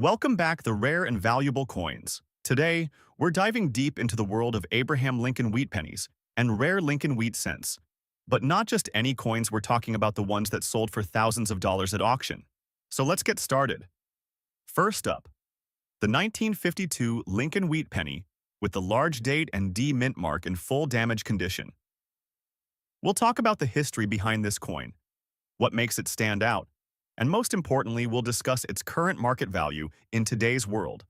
Welcome back, the rare and valuable coins. Today, we're diving deep into the world of Abraham Lincoln wheat pennies and rare Lincoln wheat cents. But not just any coins, we're talking about the ones that sold for thousands of dollars at auction. So let's get started. First up, the 1952 Lincoln wheat penny with the large date and D mint mark in full damage condition. We'll talk about the history behind this coin, what makes it stand out, and most importantly, we'll discuss its current market value in today's world.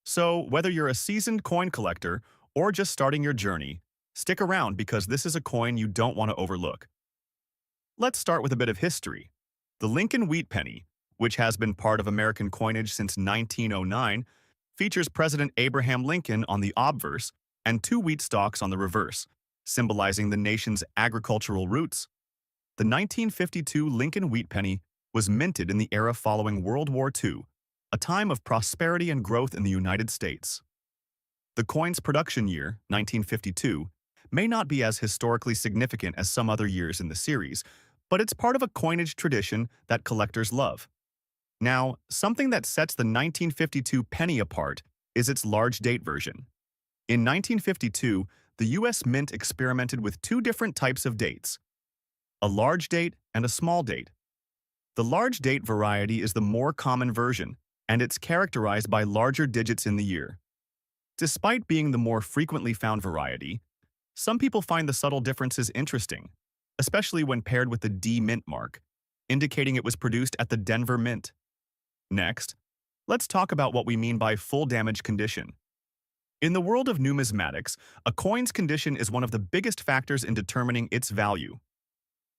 So, whether you're a seasoned coin collector or just starting your journey, stick around because this is a coin you don't want to overlook. Let's start with a bit of history. The Lincoln wheat penny, which has been part of American coinage since 1909, features President Abraham Lincoln on the obverse and two wheat stalks on the reverse, symbolizing the nation's agricultural roots. The 1952 Lincoln wheat penny was minted in the era following World War II, a time of prosperity and growth in the United States. The coin's production year, 1952, may not be as historically significant as some other years in the series, but it's part of a coinage tradition that collectors love. Now, something that sets the 1952 penny apart is its large date version. In 1952, the U.S. Mint experimented with two different types of dates, a large date and a small date. The large date variety is the more common version, and it's characterized by larger digits in the year. Despite being the more frequently found variety, some people find the subtle differences interesting, especially when paired with the D mint mark, indicating it was produced at the Denver Mint. Next, let's talk about what we mean by full damage condition. In the world of numismatics, a coin's condition is one of the biggest factors in determining its value.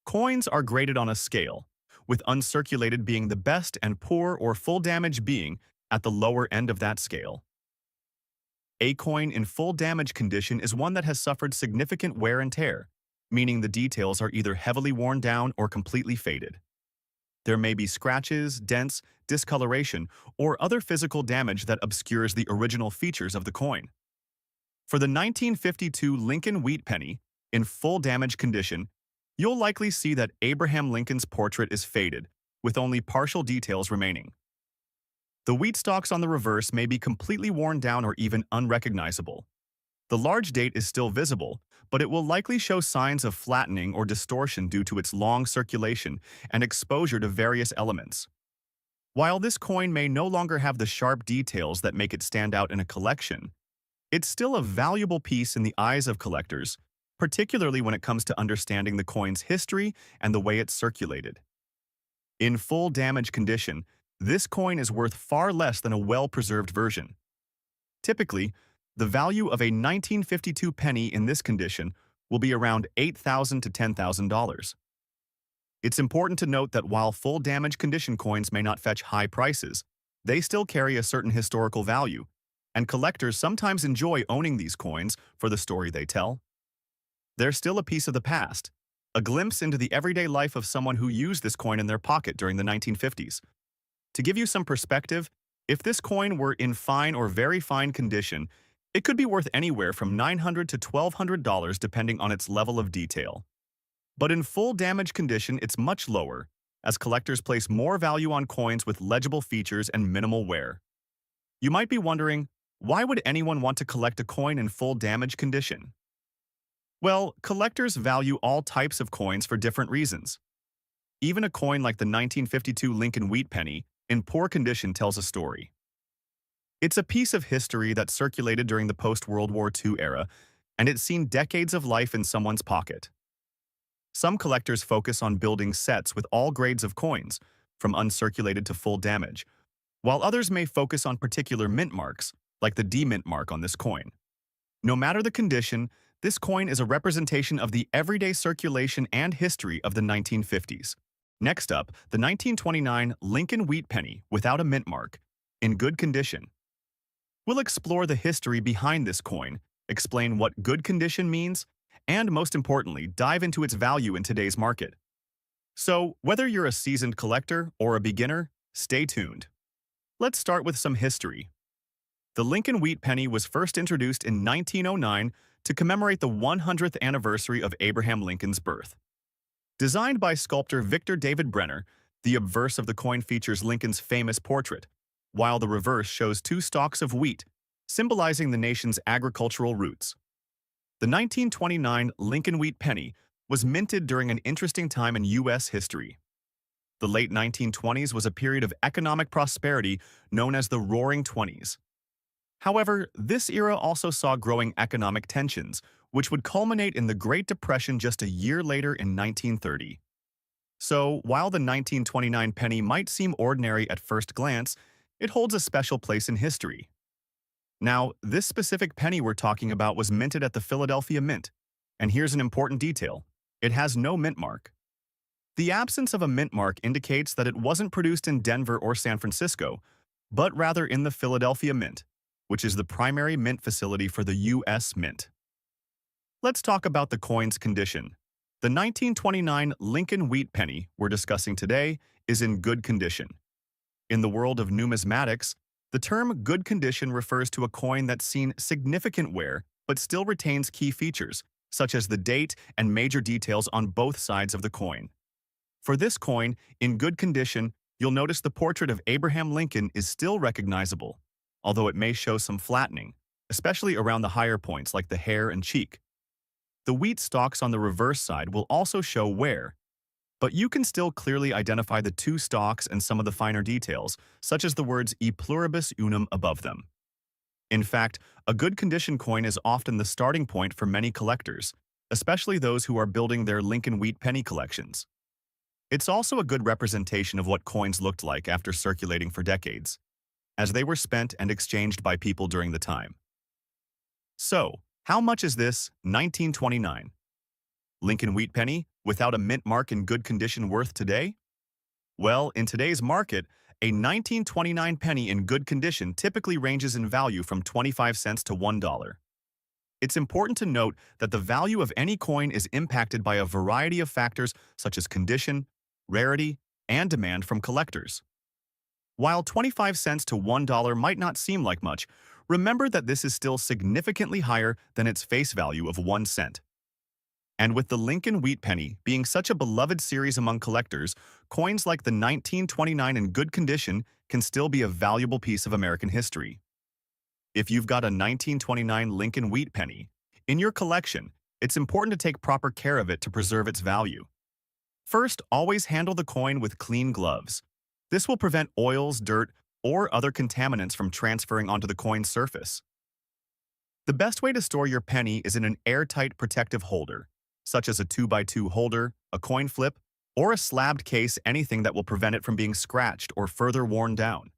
Coins are graded on a scale, with uncirculated being the best and poor or full damage being at the lower end of that scale. A coin in full damage condition is one that has suffered significant wear and tear, meaning the details are either heavily worn down or completely faded. There may be scratches, dents, discoloration, or other physical damage that obscures the original features of the coin. For the 1952 Lincoln wheat penny, in full damage condition, you'll likely see that Abraham Lincoln's portrait is faded, with only partial details remaining. The wheat stalks on the reverse may be completely worn down or even unrecognizable. The large date is still visible, but it will likely show signs of flattening or distortion due to its long circulation and exposure to various elements. While this coin may no longer have the sharp details that make it stand out in a collection, it's still a valuable piece in the eyes of collectors, particularly when it comes to understanding the coin's history and the way it's circulated. In full damage condition, this coin is worth far less than a well-preserved version. Typically, the value of a 1952 penny in this condition will be around $8,000 to $10,000. It's important to note that while full damage condition coins may not fetch high prices, they still carry a certain historical value, and collectors sometimes enjoy owning these coins for the story they tell. They're still a piece of the past, a glimpse into the everyday life of someone who used this coin in their pocket during the 1950s. To give you some perspective, if this coin were in fine or very fine condition, it could be worth anywhere from $900 to $1,200 depending on its level of detail. But in full damage condition, it's much lower, as collectors place more value on coins with legible features and minimal wear. You might be wondering, why would anyone want to collect a coin in full damage condition? Well, collectors value all types of coins for different reasons. Even a coin like the 1952 Lincoln wheat penny, in poor condition, tells a story. It's a piece of history that circulated during the post-World War II era, and it's seen decades of life in someone's pocket. Some collectors focus on building sets with all grades of coins, from uncirculated to full damage, while others may focus on particular mint marks, like the D mint mark on this coin. No matter the condition, this coin is a representation of the everyday circulation and history of the 1950s. Next up, the 1929 Lincoln wheat penny without a mint mark, in good condition. We'll explore the history behind this coin, explain what good condition means, and most importantly, dive into its value in today's market. So, whether you're a seasoned collector or a beginner, stay tuned. Let's start with some history. The Lincoln wheat penny was first introduced in 1909 to commemorate the 100th anniversary of Abraham Lincoln's birth. Designed by sculptor Victor David Brenner, the obverse of the coin features Lincoln's famous portrait, while the reverse shows two stalks of wheat, symbolizing the nation's agricultural roots. The 1929 Lincoln Wheat penny was minted during an interesting time in U.S. history. The late 1920s was a period of economic prosperity known as the Roaring Twenties. However, this era also saw growing economic tensions, which would culminate in the Great Depression just a year later in 1930. So, while the 1929 penny might seem ordinary at first glance, it holds a special place in history. Now, this specific penny we're talking about was minted at the Philadelphia Mint. And here's an important detail. It has no mint mark. The absence of a mint mark indicates that it wasn't produced in Denver or San Francisco, but rather in the Philadelphia Mint, which is the primary mint facility for the U.S. Mint. Let's talk about the coin's condition. The 1929 Lincoln Wheat penny we're discussing today is in good condition. In the world of numismatics, the term good condition refers to a coin that's seen significant wear but still retains key features, such as the date and major details on both sides of the coin. For this coin, in good condition, you'll notice the portrait of Abraham Lincoln is still recognizable, although it may show some flattening, especially around the higher points like the hair and cheek. The wheat stalks on the reverse side will also show wear, but you can still clearly identify the two stalks and some of the finer details, such as the words E pluribus unum above them. In fact, a good condition coin is often the starting point for many collectors, especially those who are building their Lincoln Wheat penny collections. It's also a good representation of what coins looked like after circulating for decades, as they were spent and exchanged by people during the time. So, how much is this 1929 Lincoln Wheat penny without a mint mark in good condition worth today? Well, in today's market, a 1929 penny in good condition typically ranges in value from 25 cents to $1. It's important to note that the value of any coin is impacted by a variety of factors such as condition, rarity, and demand from collectors. While 25 cents to $1 might not seem like much, remember that this is still significantly higher than its face value of 1 cent. And with the Lincoln Wheat penny being such a beloved series among collectors, coins like the 1929 in good condition can still be a valuable piece of American history. If you've got a 1929 Lincoln Wheat penny in your collection, it's important to take proper care of it to preserve its value. First, always handle the coin with clean gloves. This will prevent oils, dirt, or other contaminants from transferring onto the coin's surface. The best way to store your penny is in an airtight protective holder, such as a 2x2 holder, a coin flip, or a slabbed case, anything that will prevent it from being scratched or further worn down.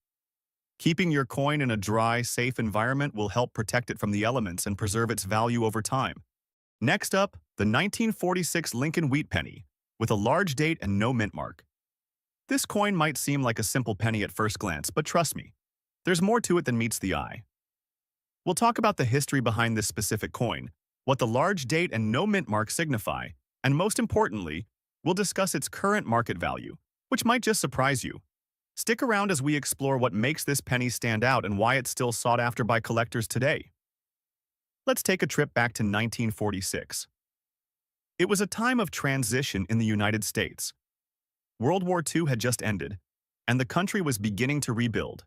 Keeping your coin in a dry, safe environment will help protect it from the elements and preserve its value over time. Next up, the 1946 Lincoln Wheat penny, with a large date and no mint mark. This coin might seem like a simple penny at first glance, but trust me, there's more to it than meets the eye. We'll talk about the history behind this specific coin, what the large date and no mint mark signify, and most importantly, we'll discuss its current market value, which might just surprise you. Stick around as we explore what makes this penny stand out and why it's still sought after by collectors today. Let's take a trip back to 1946. It was a time of transition in the United States. World War II had just ended, and the country was beginning to rebuild.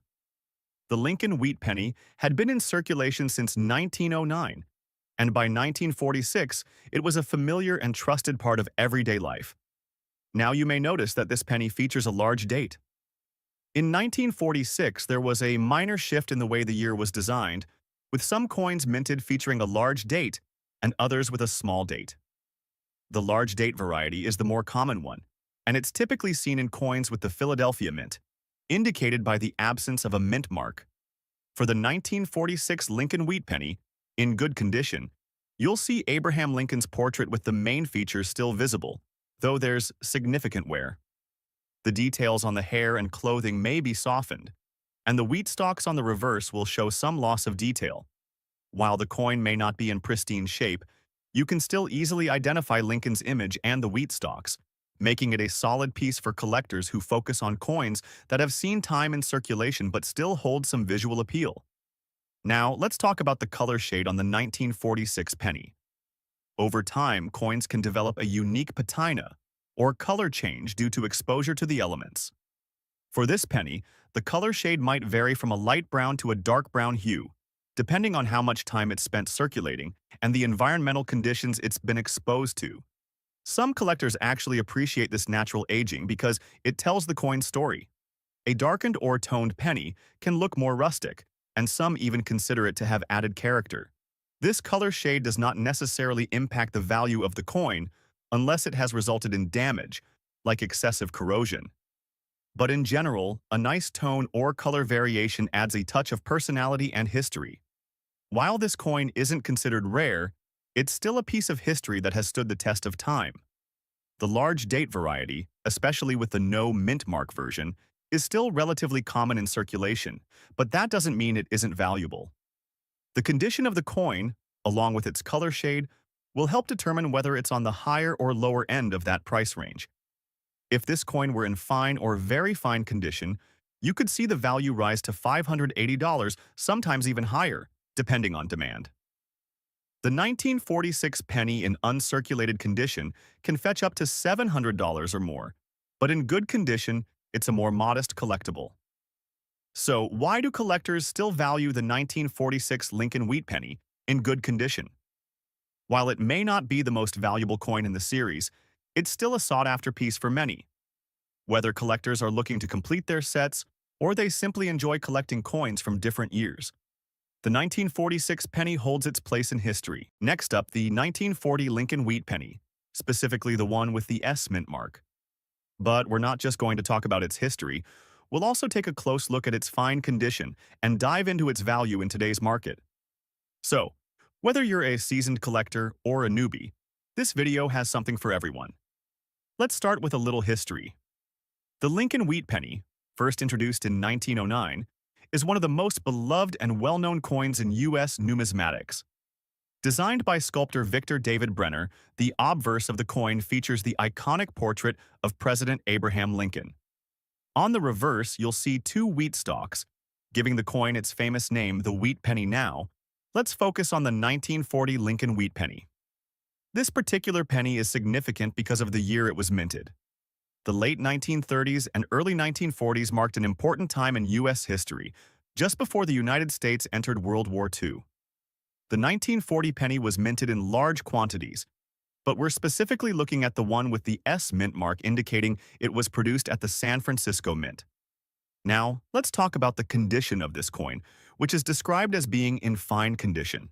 The Lincoln Wheat penny had been in circulation since 1909, and by 1946, it was a familiar and trusted part of everyday life. Now you may notice that this penny features a large date. In 1946, there was a minor shift in the way the year was designed, with some coins minted featuring a large date and others with a small date. The large date variety is the more common one, and it's typically seen in coins with the Philadelphia Mint, indicated by the absence of a mint mark. For the 1946 Lincoln Wheat penny, in good condition, you'll see Abraham Lincoln's portrait with the main features still visible, though there's significant wear. The details on the hair and clothing may be softened, and the wheat stalks on the reverse will show some loss of detail. While the coin may not be in pristine shape, you can still easily identify Lincoln's image and the wheat stalks, making it a solid piece for collectors who focus on coins that have seen time in circulation but still hold some visual appeal. Now, let's talk about the color shade on the 1946 penny. Over time, coins can develop a unique patina, or color change due to exposure to the elements. For this penny, the color shade might vary from a light brown to a dark brown hue, depending on how much time it's spent circulating and the environmental conditions it's been exposed to. Some collectors actually appreciate this natural aging because it tells the coin's story. A darkened or toned penny can look more rustic, and some even consider it to have added character. This color shade does not necessarily impact the value of the coin unless it has resulted in damage, like excessive corrosion. But in general, a nice tone or color variation adds a touch of personality and history. While this coin isn't considered rare, it's still a piece of history that has stood the test of time. The large date variety, especially with the no mint mark version, is still relatively common in circulation, but that doesn't mean it isn't valuable. The condition of the coin, along with its color shade, will help determine whether it's on the higher or lower end of that price range. If this coin were in fine or very fine condition, you could see the value rise to $580, sometimes even higher, depending on demand. The 1946 penny in uncirculated condition can fetch up to $700 or more, but in good condition, it's a more modest collectible. So why do collectors still value the 1946 Lincoln Wheat penny in good condition? While it may not be the most valuable coin in the series, it's still a sought-after piece for many. Whether collectors are looking to complete their sets or they simply enjoy collecting coins from different years, the 1946 penny holds its place in history. Next up, the 1940 Lincoln Wheat penny, specifically the one with the S mint mark. But we're not just going to talk about its history, we'll also take a close look at its fine condition and dive into its value in today's market. So, whether you're a seasoned collector or a newbie, this video has something for everyone. Let's start with a little history. The Lincoln Wheat penny, first introduced in 1909, is one of the most beloved and well-known coins in U.S. numismatics. Designed by sculptor Victor David Brenner, the obverse of the coin features the iconic portrait of President Abraham Lincoln. On the reverse, you'll see two wheat stalks, giving the coin its famous name, the Wheat Penny. Now, let's focus on the 1940 Lincoln Wheat penny. This particular penny is significant because of the year it was minted. The late 1930s and early 1940s marked an important time in U.S. history, just before the United States entered World War II. The 1940 penny was minted in large quantities, but we're specifically looking at the one with the S mint mark indicating it was produced at the San Francisco Mint. Now, let's talk about the condition of this coin, which is described as being in fine condition.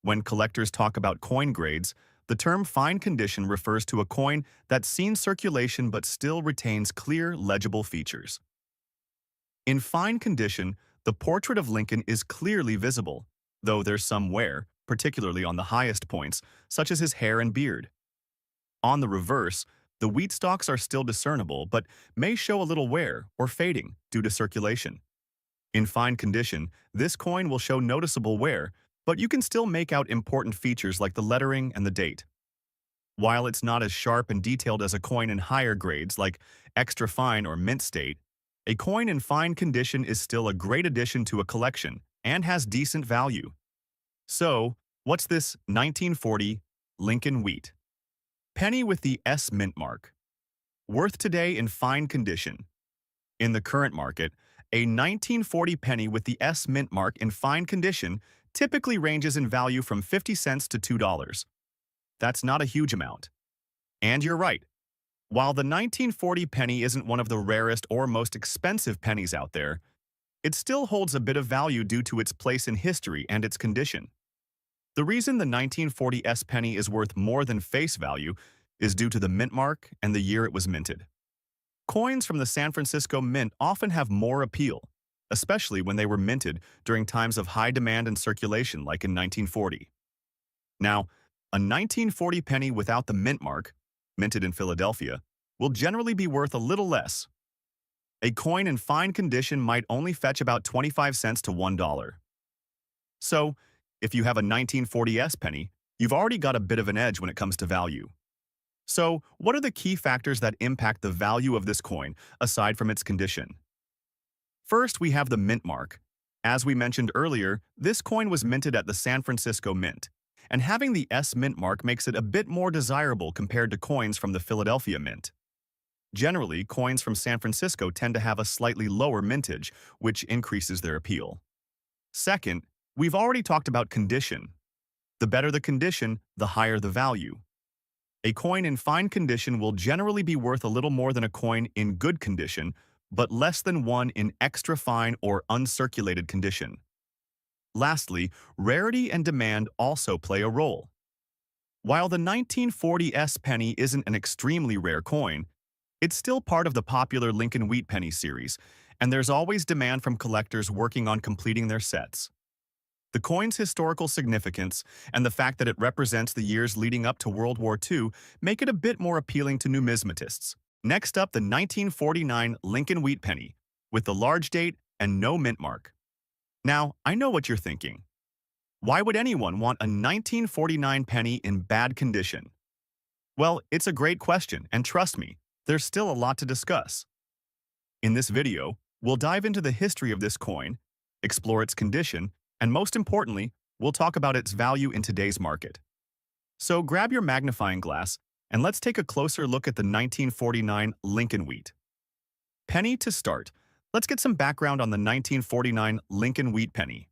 When collectors talk about coin grades, the term fine condition refers to a coin that's seen circulation but still retains clear, legible features. In fine condition, the portrait of Lincoln is clearly visible, though there's some wear, particularly on the highest points, such as his hair and beard. On the reverse, the wheat stalks are still discernible but may show a little wear or fading due to circulation. In fine condition, this coin will show noticeable wear, but you can still make out important features like the lettering and the date. While it's not as sharp and detailed as a coin in higher grades like extra fine or mint state, a coin in fine condition is still a great addition to a collection and has decent value. So, what's this 1940 Lincoln Wheat penny with the S mint mark? Worth today in fine condition. In the current market, a 1940 penny with the S mint mark in fine condition typically ranges in value from 50 cents to $2. That's not a huge amount. And you're right. While the 1940 penny isn't one of the rarest or most expensive pennies out there, it still holds a bit of value due to its place in history and its condition. The reason the 1940 S penny is worth more than face value is due to the mint mark and the year it was minted. Coins from the San Francisco Mint often have more appeal, especially when they were minted during times of high demand and circulation like in 1940. Now, a 1940 penny without the mint mark, minted in Philadelphia, will generally be worth a little less. A coin in fine condition might only fetch about 25 cents to $1. So, if you have a 1940 S penny, you've already got a bit of an edge when it comes to value. So, what are the key factors that impact the value of this coin, aside from its condition? First, we have the mint mark. As we mentioned earlier, this coin was minted at the San Francisco Mint, and having the S mint mark makes it a bit more desirable compared to coins from the Philadelphia Mint. Generally, coins from San Francisco tend to have a slightly lower mintage, which increases their appeal. Second, we've already talked about condition. The better the condition, the higher the value. A coin in fine condition will generally be worth a little more than a coin in good condition, but less than one in extra fine or uncirculated condition. Lastly, rarity and demand also play a role. While the 1940s penny isn't an extremely rare coin, it's still part of the popular Lincoln Wheat Penny series, and there's always demand from collectors working on completing their sets. The coin's historical significance and the fact that it represents the years leading up to World War II make it a bit more appealing to numismatists. Next up, the 1949 Lincoln Wheat Penny, with the large date and no mint mark. Now, I know what you're thinking. Why would anyone want a 1949 penny in bad condition? Well, it's a great question, and trust me, there's still a lot to discuss. In this video, we'll dive into the history of this coin, explore its condition, and most importantly, we'll talk about its value in today's market. So grab your magnifying glass, and let's take a closer look at the 1949 Lincoln Wheat Penny. To start, let's get some background on the 1949 Lincoln Wheat Penny.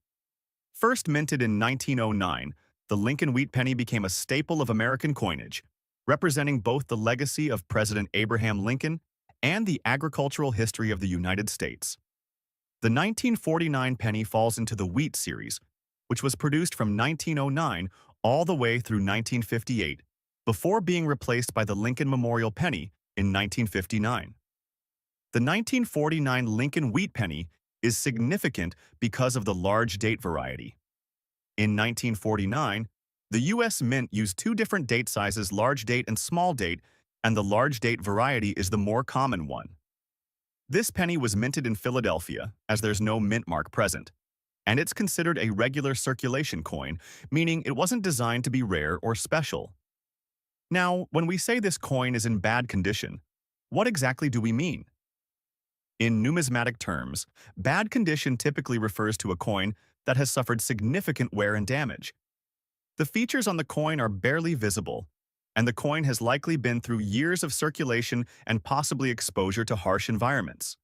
First minted in 1909, the Lincoln Wheat Penny became a staple of American coinage, representing both the legacy of President Abraham Lincoln and the agricultural history of the United States. The 1949 penny falls into the Wheat series, which was produced from 1909 all the way through 1958, before being replaced by the Lincoln Memorial Penny in 1959. The 1949 Lincoln Wheat Penny is significant because of the large date variety. In 1949, the U.S. Mint used two different date sizes, large date and small date, and the large date variety is the more common one. This penny was minted in Philadelphia, as there's no mint mark present, and it's considered a regular circulation coin, meaning it wasn't designed to be rare or special. Now, when we say this coin is in bad condition, what exactly do we mean? In numismatic terms, bad condition typically refers to a coin that has suffered significant wear and damage. The features on the coin are barely visible, and the coin has likely been through years of circulation and possibly exposure to harsh environments.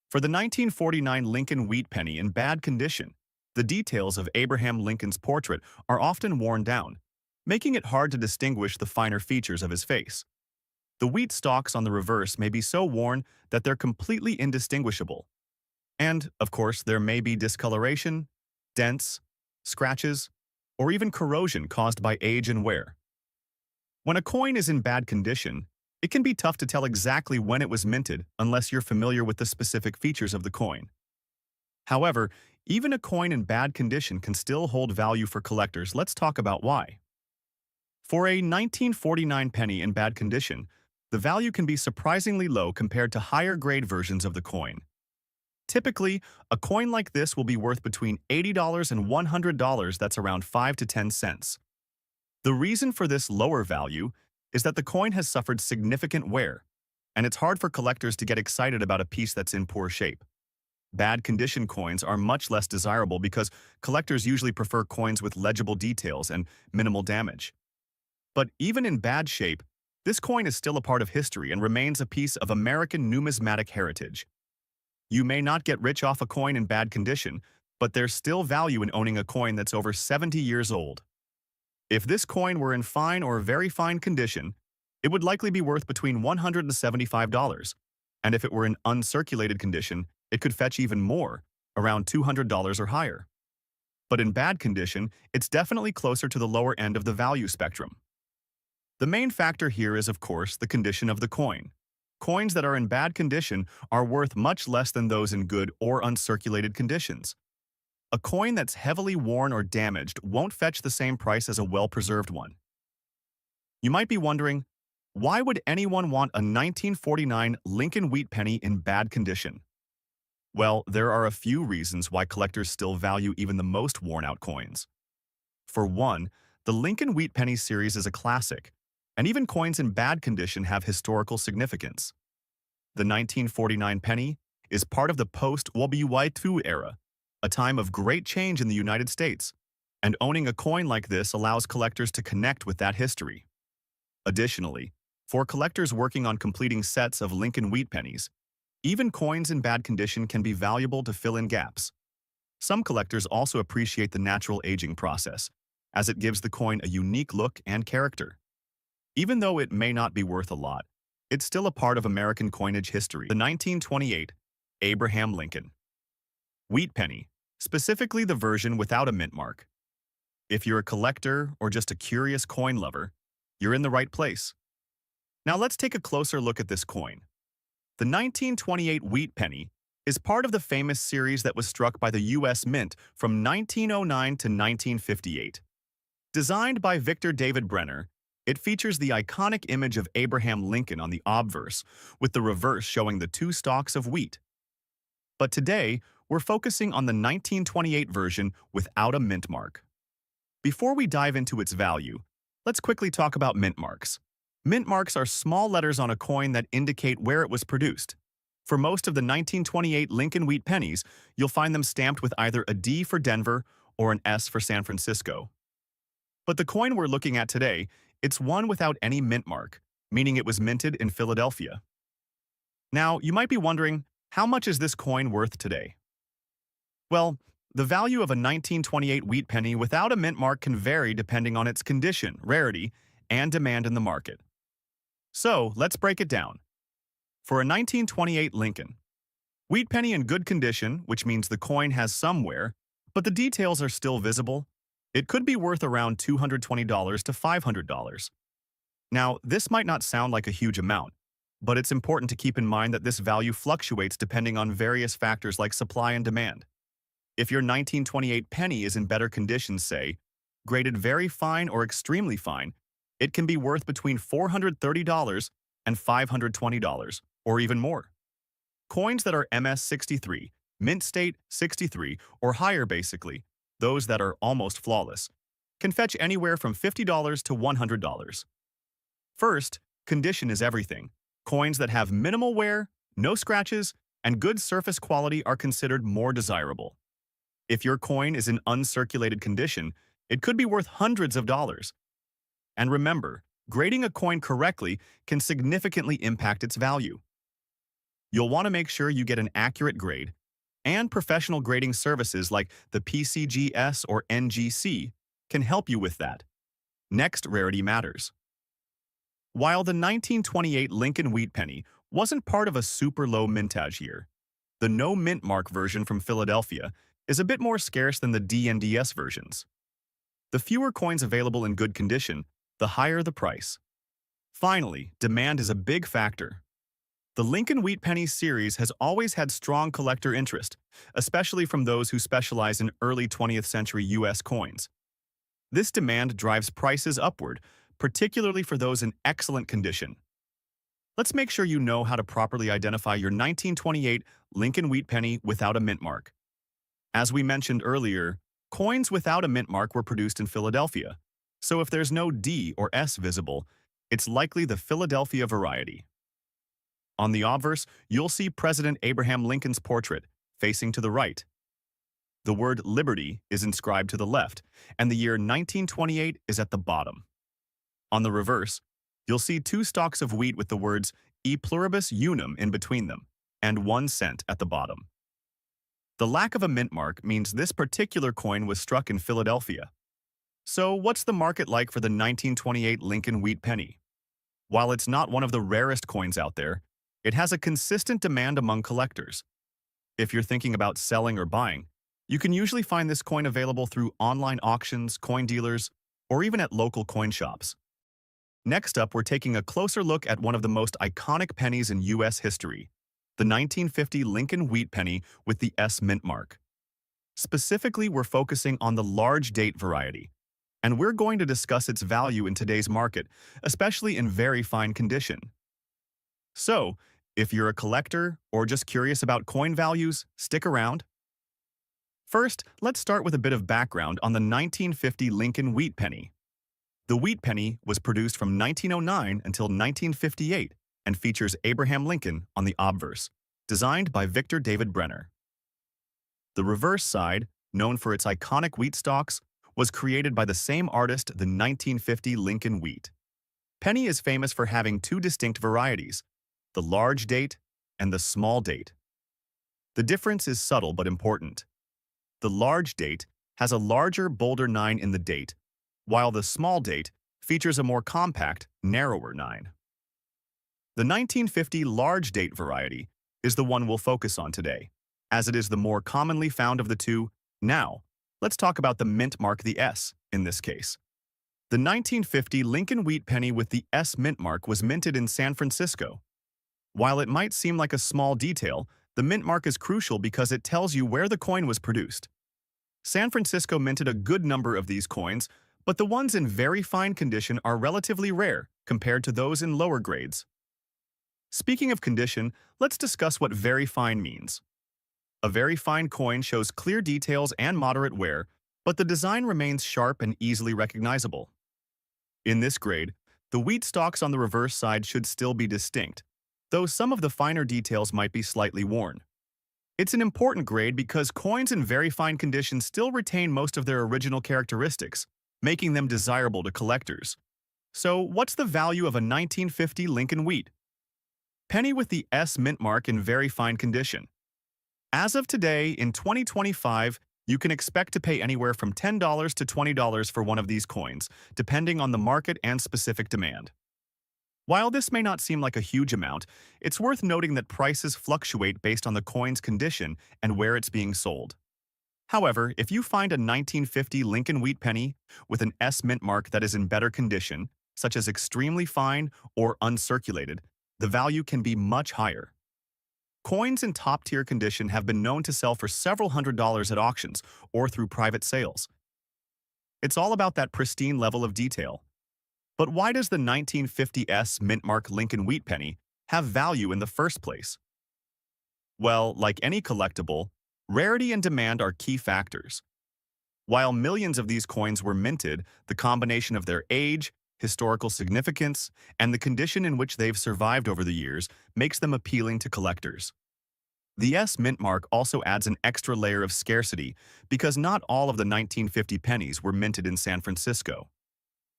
For the 1949 Lincoln Wheat Penny in bad condition, the details of Abraham Lincoln's portrait are often worn down, making it hard to distinguish the finer features of his face. The wheat stalks on the reverse may be so worn that they're completely indistinguishable. And, of course, there may be discoloration, dents, scratches, or even corrosion caused by age and wear. When a coin is in bad condition, it can be tough to tell exactly when it was minted unless you're familiar with the specific features of the coin. However, even a coin in bad condition can still hold value for collectors. Let's talk about why. For a 1949 penny in bad condition, the value can be surprisingly low compared to higher-grade versions of the coin. Typically, a coin like this will be worth between $80 and $100, that's around 5 to 10 cents. The reason for this lower value is that the coin has suffered significant wear, and it's hard for collectors to get excited about a piece that's in poor shape. Bad condition coins are much less desirable because collectors usually prefer coins with legible details and minimal damage. But even in bad shape, this coin is still a part of history and remains a piece of American numismatic heritage. You may not get rich off a coin in bad condition, but there's still value in owning a coin that's over 70 years old. If this coin were in fine or very fine condition, it would likely be worth between $175, and if it were in uncirculated condition, it could fetch even more, around $200 or higher. But in bad condition, it's definitely closer to the lower end of the value spectrum. The main factor here is, of course, the condition of the coin. Coins that are in bad condition are worth much less than those in good or uncirculated conditions. A coin that's heavily worn or damaged won't fetch the same price as a well-preserved one. You might be wondering, why would anyone want a 1949 Lincoln Wheat Penny in bad condition? Well, there are a few reasons why collectors still value even the most worn-out coins. For one, the Lincoln Wheat Penny series is a classic, and even coins in bad condition have historical significance. The 1949 penny is part of the post-World War II era, a time of great change in the United States, and owning a coin like this allows collectors to connect with that history. Additionally, For collectors working on completing sets of Lincoln wheat pennies, even coins in bad condition can be valuable to fill in gaps. Some collectors also appreciate the natural aging process, as it gives the coin a unique look and character. Even though it may not be worth a lot, it's still a part of American coinage history. The 1928 Abraham Lincoln wheat penny, specifically the version without a mint mark. If you're a collector or just a curious coin lover, you're in the right place. Now let's take a closer look at this coin. The 1928 wheat penny is part of the famous series that was struck by the U.S. Mint from 1909 to 1958. Designed by Victor David Brenner, it features the iconic image of Abraham Lincoln on the obverse, with the reverse showing the two stalks of wheat. But today, we're focusing on the 1928 version without a mint mark. Before we dive into its value, let's quickly talk about mint marks. Mint marks are small letters on a coin that indicate where it was produced. For most of the 1928 Lincoln wheat pennies, you'll find them stamped with either a D for Denver or an S for San Francisco. But the coin we're looking at today, it's one without any mint mark, meaning it was minted in Philadelphia. Now, you might be wondering, how much is this coin worth today? Well, the value of a 1928 wheat penny without a mint mark can vary depending on its condition, rarity, and demand in the market. So, let's break it down. For a 1928 Lincoln wheat penny in good condition, which means the coin has some wear, but the details are still visible, it could be worth around $220 to $500. Now, this might not sound like a huge amount, but it's important to keep in mind that this value fluctuates depending on various factors like supply and demand. If your 1928 penny is in better condition, say, graded very fine or extremely fine, it can be worth between $430 and $520, or even more. Coins that are MS-63, mint state 63, or higher basically, those that are almost flawless, can fetch anywhere from $50 to $100. First, condition is everything. Coins that have minimal wear, no scratches, and good surface quality are considered more desirable. If your coin is in uncirculated condition, it could be worth hundreds of dollars. And remember, grading a coin correctly can significantly impact its value. You'll want to make sure you get an accurate grade, and professional grading services like the PCGS or NGC can help you with that. Next, rarity matters. While the 1928 Lincoln wheat penny wasn't part of a super low mintage year, the no mint mark version from Philadelphia is a bit more scarce than the DNDS versions. The fewer coins available in good condition, the higher the price. Finally, demand is a big factor. The Lincoln wheat penny series has always had strong collector interest, especially from those who specialize in early 20th century U.S. coins. This demand drives prices upward, particularly for those in excellent condition. Let's make sure you know how to properly identify your 1928 Lincoln wheat penny without a mint mark. As we mentioned earlier, coins without a mint mark were produced in Philadelphia, so if there's no D or S visible, it's likely the Philadelphia variety. On the obverse, you'll see President Abraham Lincoln's portrait, facing to the right. The word Liberty is inscribed to the left, and the year 1928 is at the bottom. On the reverse, you'll see two stalks of wheat with the words E pluribus unum in between them, and 1 cent at the bottom. The lack of a mint mark means this particular coin was struck in Philadelphia. So what's the market like for the 1928 Lincoln wheat penny? While it's not one of the rarest coins out there, it has a consistent demand among collectors. If you're thinking about selling or buying, you can usually find this coin available through online auctions, coin dealers, or even at local coin shops. Next up, we're taking a closer look at one of the most iconic pennies in U.S. history, the 1950 Lincoln wheat penny with the S mint mark. Specifically, we're focusing on the large date variety, and we're going to discuss its value in today's market, especially in very fine condition. So, if you're a collector or just curious about coin values, stick around. First, let's start with a bit of background on the 1950 Lincoln wheat penny. The wheat penny was produced from 1909 until 1958 and features Abraham Lincoln on the obverse, designed by Victor David Brenner. The reverse side, known for its iconic wheat stalks, was created by the same artist, the 1950 Lincoln wheat. Penny is famous for having two distinct varieties, the large date and the small date. The difference is subtle but important. The large date has a larger, bolder 9 in the date, while the small date features a more compact, narrower 9. The 1950 large date variety is the one we'll focus on today, as it is the more commonly found of the two. Now, let's talk about the mint mark, the S, in this case. The 1950 Lincoln Wheat penny with the S mint mark was minted in San Francisco. While it might seem like a small detail, the mint mark is crucial because it tells you where the coin was produced. San Francisco minted a good number of these coins, but the ones in very fine condition are relatively rare compared to those in lower grades. Speaking of condition, let's discuss what very fine means. A very fine coin shows clear details and moderate wear, but the design remains sharp and easily recognizable. In this grade, the wheat stalks on the reverse side should still be distinct, though some of the finer details might be slightly worn. It's an important grade because coins in very fine condition still retain most of their original characteristics, making them desirable to collectors. So, what's the value of a 1950 Lincoln Wheat penny with the S mint mark in very fine condition? As of today, in 2025, you can expect to pay anywhere from $10 to $20 for one of these coins, depending on the market and specific demand. While this may not seem like a huge amount, it's worth noting that prices fluctuate based on the coin's condition and where it's being sold. However, if you find a 1950 Lincoln Wheat penny with an S mint mark that is in better condition, such as extremely fine or uncirculated, the value can be much higher. Coins in top-tier condition have been known to sell for several $100s at auctions or through private sales. It's all about that pristine level of detail. But why does the 1950 S mint mark Lincoln Wheat penny have value in the first place? Well, like any collectible, rarity and demand are key factors. While millions of these coins were minted, the combination of their age, historical significance, and the condition in which they've survived over the years makes them appealing to collectors. The S mint mark also adds an extra layer of scarcity because not all of the 1950 pennies were minted in San Francisco.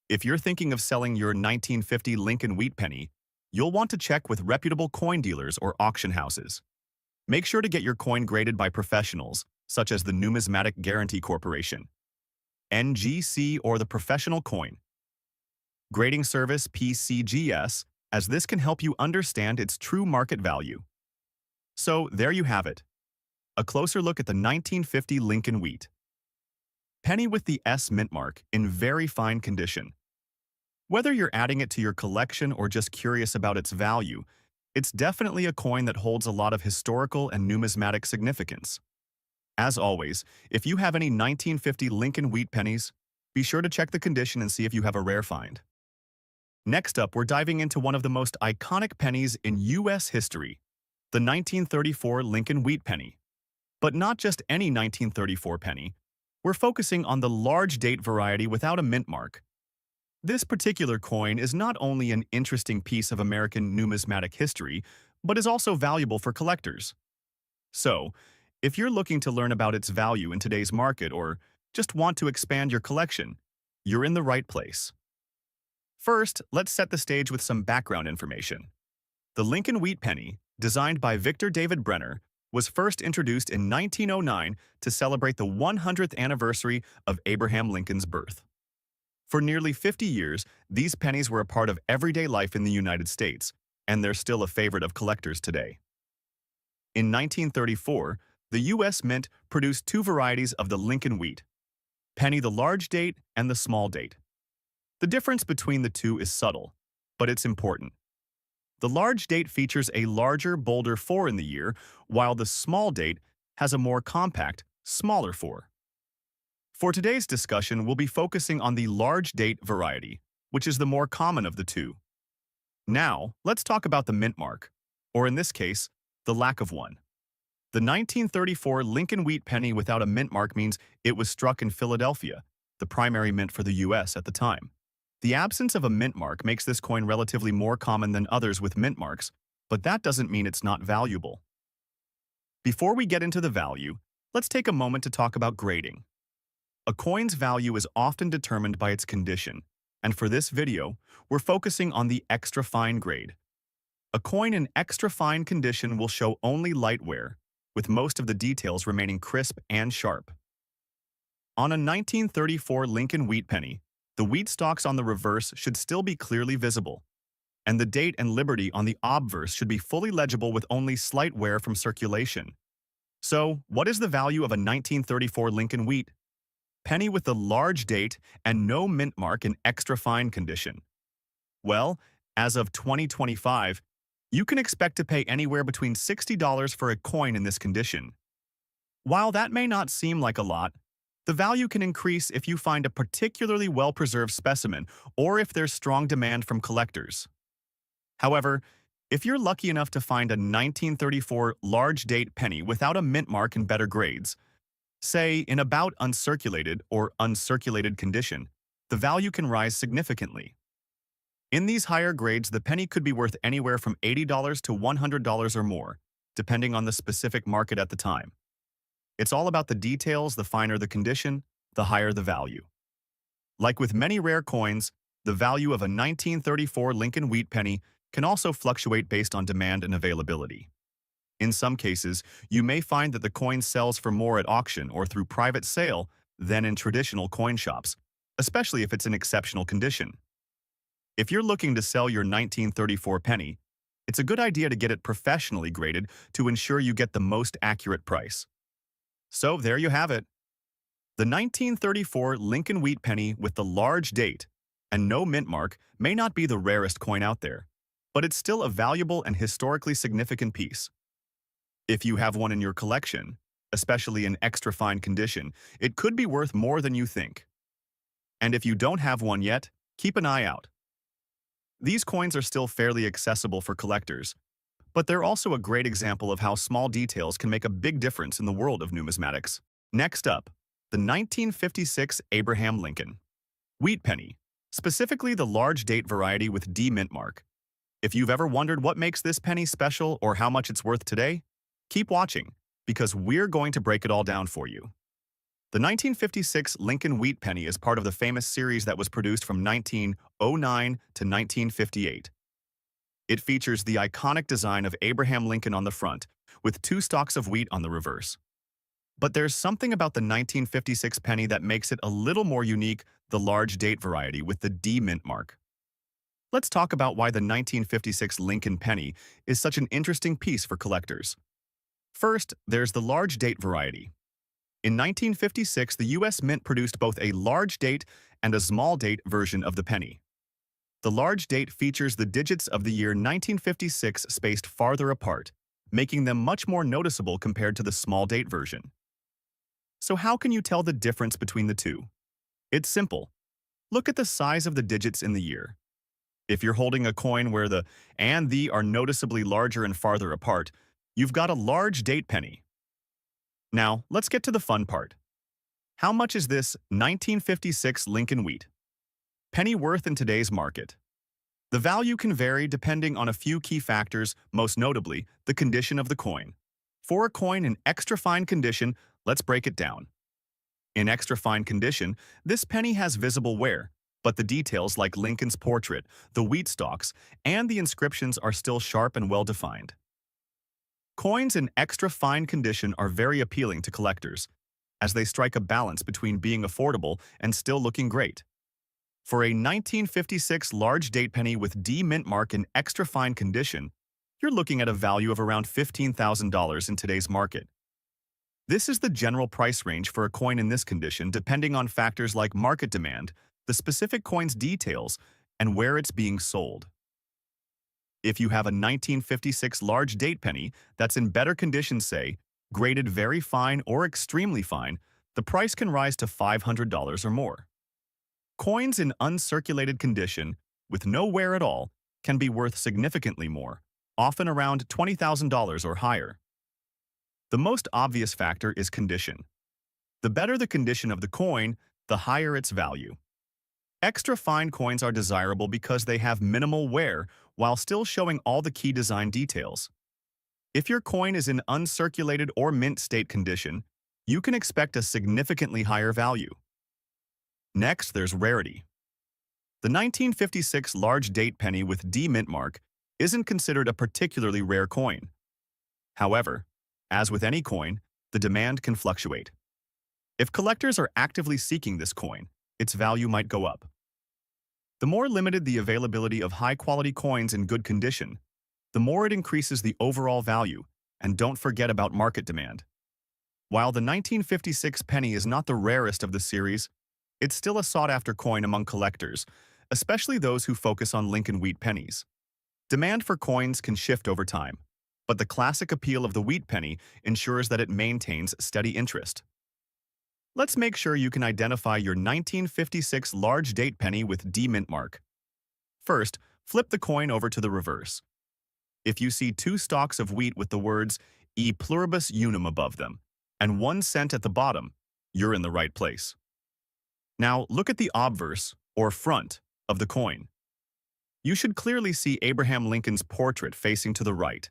If you're thinking of selling your 1950 Lincoln Wheat penny, you'll want to check with reputable coin dealers or auction houses. Make sure to get your coin graded by professionals, such as the Numismatic Guarantee Corporation, NGC, or the Professional Coin Grading Service (PCGS), as this can help you understand its true market value. So there you have it. A closer look at the 1950 Lincoln Wheat penny with the S mint mark in very fine condition. Whether you're adding it to your collection or just curious about its value, it's definitely a coin that holds a lot of historical and numismatic significance. As always, if you have any 1950 Lincoln Wheat pennies, be sure to check the condition and see if you have a rare find. Next up, we're diving into one of the most iconic pennies in U.S. history, the 1934 Lincoln Wheat penny. But not just any 1934 penny. We're focusing on the large date variety without a mint mark. This particular coin is not only an interesting piece of American numismatic history, but is also valuable for collectors. So, if you're looking to learn about its value in today's market or just want to expand your collection, you're in the right place. First, let's set the stage with some background information. The Lincoln Wheat penny, designed by Victor David Brenner, was first introduced in 1909 to celebrate the 100th anniversary of Abraham Lincoln's birth. For nearly 50 years, these pennies were a part of everyday life in the United States, and they're still a favorite of collectors today. In 1934, the U.S. Mint produced two varieties of the Lincoln Wheat, penny the large date and the small date. The difference between the two is subtle, but it's important. The large date features a larger, bolder 4 in the year, while the small date has a more compact, smaller 4. For today's discussion, we'll be focusing on the large date variety, which is the more common of the two. Now, let's talk about the mint mark, or in this case, the lack of one. The 1934 Lincoln Wheat penny without a mint mark means it was struck in Philadelphia, the primary mint for the U.S. at the time. The absence of a mint mark makes this coin relatively more common than others with mint marks, but that doesn't mean it's not valuable. Before we get into the value, let's take a moment to talk about grading. A coin's value is often determined by its condition, And for this video, we're focusing on the extra fine grade. A coin in extra fine condition will show only light wear, with most of the details remaining crisp and sharp. On a 1934 Lincoln wheat penny, the wheat stalks on the reverse should still be clearly visible, and the date and liberty on the obverse should be fully legible with only slight wear from circulation. So, what is the value of a 1934 Lincoln wheat penny with the large date and no mint mark in extra fine condition? Well, as of 2025, you can expect to pay anywhere between $60 for a coin in this condition. While that may not seem like a lot, the value can increase if you find a particularly well-preserved specimen or if there's strong demand from collectors. However, if you're lucky enough to find a 1934 large date penny without a mint mark in better grades, say in about uncirculated or uncirculated condition, the value can rise significantly. In these higher grades, the penny could be worth anywhere from $80 to $100 or more, depending on the specific market at the time. It's all about the details. The finer the condition, the higher the value. Like with many rare coins, the value of a 1934 Lincoln wheat penny can also fluctuate based on demand and availability. In some cases, you may find that the coin sells for more at auction or through private sale than in traditional coin shops, especially if it's in exceptional condition. If you're looking to sell your 1934 penny, it's a good idea to get it professionally graded to ensure you get the most accurate price. So there you have it. The 1934 Lincoln wheat penny with the large date and no mint mark may not be the rarest coin out there, but it's still a valuable and historically significant piece. If you have one in your collection, especially in extra fine condition, it could be worth more than you think. And if you don't have one yet, keep an eye out. These coins are still fairly accessible for collectors, but they're also a great example of how small details can make a big difference in the world of numismatics. Next up, the 1956 Abraham Lincoln wheat penny, specifically the large date variety with D mint mark. If you've ever wondered what makes this penny special or how much it's worth today, keep watching, because we're going to break it all down for you. The 1956 Lincoln wheat penny is part of the famous series that was produced from 1909 to 1958. It features the iconic design of Abraham Lincoln on the front, with two stalks of wheat on the reverse. But there's something about the 1956 penny that makes it a little more unique, the large date variety with the D mint mark. Let's talk about why the 1956 Lincoln penny is such an interesting piece for collectors. First, there's the large date variety. In 1956, the U.S. Mint produced both a large date and a small date version of the penny. The large date features the digits of the year 1956 spaced farther apart, making them much more noticeable compared to the small date version. So how can you tell the difference between the two? It's simple. Look at the size of the digits in the year. If you're holding a coin where the and the are noticeably larger and farther apart, you've got a large date penny. Now, let's get to the fun part. How much is this 1956 Lincoln wheat penny worth in today's market? The value can vary depending on a few key factors, most notably the condition of the coin. For a coin in extra fine condition, let's break it down. In extra fine condition, this penny has visible wear, but the details like Lincoln's portrait, the wheat stalks, and the inscriptions are still sharp and well-defined. Coins in extra fine condition are very appealing to collectors, as they strike a balance between being affordable and still looking great. For a 1956 large date penny with D mint mark in extra fine condition, you're looking at a value of around $15,000 in today's market. This is the general price range for a coin in this condition, depending on factors like market demand, the specific coin's details, and where it's being sold. If you have a 1956 large date penny that's in better condition, say, graded very fine or extremely fine, the price can rise to $500 or more. Coins in uncirculated condition, with no wear at all, can be worth significantly more, often around $20,000 or higher. The most obvious factor is condition. The better the condition of the coin, the higher its value. Extra fine coins are desirable because they have minimal wear while still showing all the key design details. If your coin is in uncirculated or mint state condition, you can expect a significantly higher value. Next, there's rarity. The 1956 large date penny with D mint mark isn't considered a particularly rare coin. However, as with any coin, the demand can fluctuate. If collectors are actively seeking this coin, its value might go up. The more limited the availability of high-quality coins in good condition, the more it increases the overall value, and don't forget about market demand. While the 1956 penny is not the rarest of the series, it's still a sought-after coin among collectors, especially those who focus on Lincoln wheat pennies. Demand for coins can shift over time, but the classic appeal of the wheat penny ensures that it maintains steady interest. Let's make sure you can identify your 1956 large date penny with D mint mark. First, flip the coin over to the reverse. If you see two stalks of wheat with the words E pluribus unum above them, and 1 cent at the bottom, you're in the right place. Now look at the obverse, or front, of the coin. You should clearly see Abraham Lincoln's portrait facing to the right.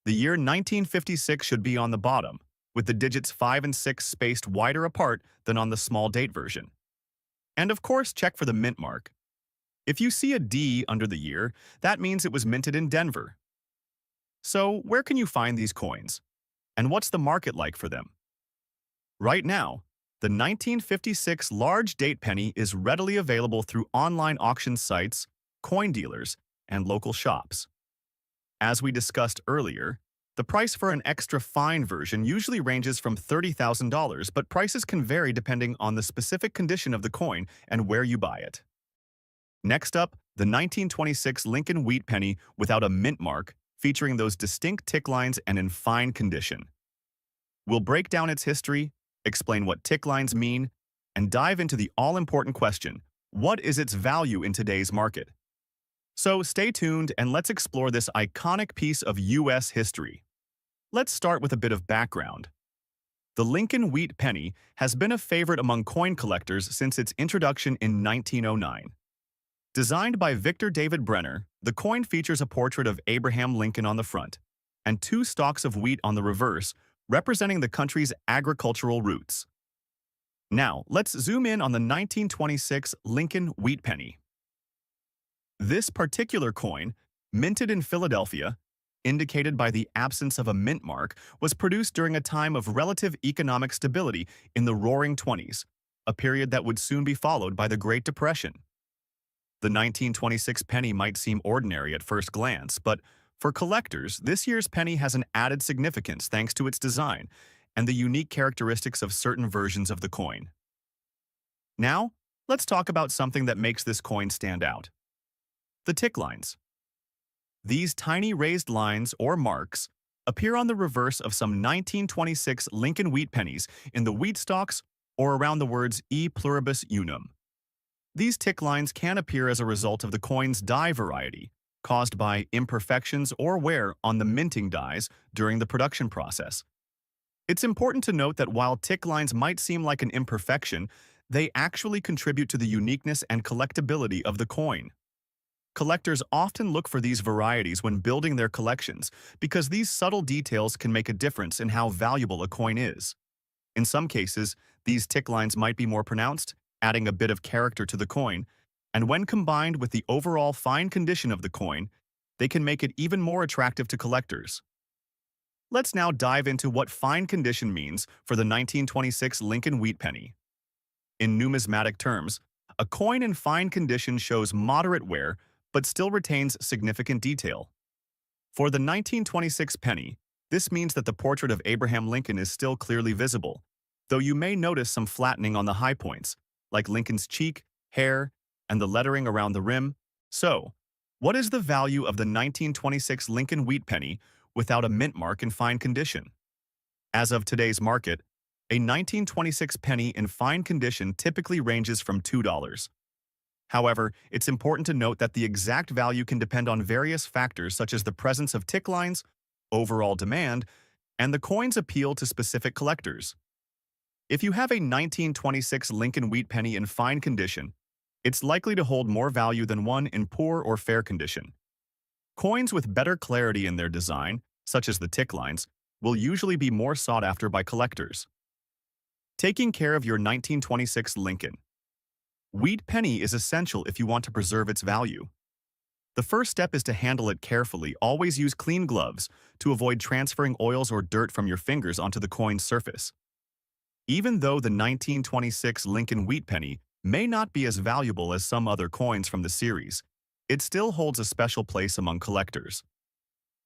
The year 1956 should be on the bottom, with the digits 5 and 6 spaced wider apart than on the small date version. And of course, check for the mint mark. If you see a D under the year, that means it was minted in Denver. So, where can you find these coins? And what's the market like for them? Right now, the 1956 large date penny is readily available through online auction sites, coin dealers, and local shops. As we discussed earlier, the price for an extra fine version usually ranges from $30,000, but prices can vary depending on the specific condition of the coin and where you buy it. Next up, the 1926 Lincoln wheat penny without a mint mark, featuring those distinct tick lines and in fine condition. We'll break down its history, explain what tick lines mean, and dive into the all-important question, what is its value in today's market? So stay tuned and let's explore this iconic piece of U.S. history. Let's start with a bit of background. The Lincoln wheat penny has been a favorite among coin collectors since its introduction in 1909. Designed by Victor David Brenner, the coin features a portrait of Abraham Lincoln on the front and two stalks of wheat on the reverse, representing the country's agricultural roots. Now, let's zoom in on the 1926 Lincoln wheat penny. This particular coin, minted in Philadelphia, indicated by the absence of a mint mark, was produced during a time of relative economic stability in the Roaring '20s, a period that would soon be followed by the Great Depression. The 1926 penny might seem ordinary at first glance, but for collectors, this year's penny has an added significance thanks to its design and the unique characteristics of certain versions of the coin. Now, let's talk about something that makes this coin stand out. The tick lines. These tiny raised lines, or marks, appear on the reverse of some 1926 Lincoln wheat pennies in the wheat stalks or around the words E pluribus unum. These tick lines can appear as a result of the coin's die variety, caused by imperfections or wear on the minting dies during the production process. It's important to note that while tick lines might seem like an imperfection, they actually contribute to the uniqueness and collectability of the coin. Collectors often look for these varieties when building their collections because these subtle details can make a difference in how valuable a coin is. In some cases, these tick lines might be more pronounced, adding a bit of character to the coin, and when combined with the overall fine condition of the coin, they can make it even more attractive to collectors. Let's now dive into what fine condition means for the 1926 Lincoln wheat penny. In numismatic terms, a coin in fine condition shows moderate wear but still retains significant detail. For the 1926 penny, this means that the portrait of Abraham Lincoln is still clearly visible, though you may notice some flattening on the high points, like Lincoln's cheek, hair, and the lettering around the rim. So, what is the value of the 1926 Lincoln wheat penny without a mint mark in fine condition? As of today's market, a 1926 penny in fine condition typically ranges from $2. However, it's important to note that the exact value can depend on various factors such as the presence of tick lines, overall demand, and the coin's appeal to specific collectors. If you have a 1926 Lincoln wheat penny in fine condition, it's likely to hold more value than one in poor or fair condition. Coins with better clarity in their design, such as the tick lines, will usually be more sought after by collectors. Taking care of your 1926 Lincoln. Wheat penny is essential if you want to preserve its value. The first step is to handle it carefully. Always use clean gloves to avoid transferring oils or dirt from your fingers onto the coin's surface. Even though the 1926 Lincoln wheat penny may not be as valuable as some other coins from the series, it still holds a special place among collectors.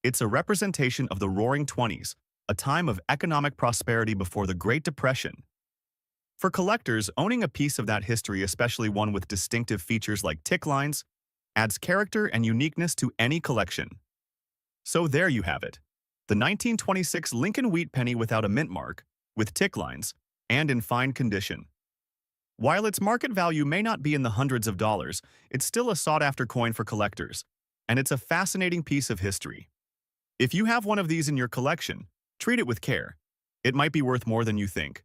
It's a representation of the Roaring Twenties, a time of economic prosperity before the Great Depression. For collectors, owning a piece of that history, especially one with distinctive features like tick lines, adds character and uniqueness to any collection. So there you have it. The 1926 Lincoln wheat penny without a mint mark, with tick lines, and in fine condition. While its market value may not be in the hundreds of dollars, it's still a sought-after coin for collectors, and it's a fascinating piece of history. If you have one of these in your collection, treat it with care. It might be worth more than you think.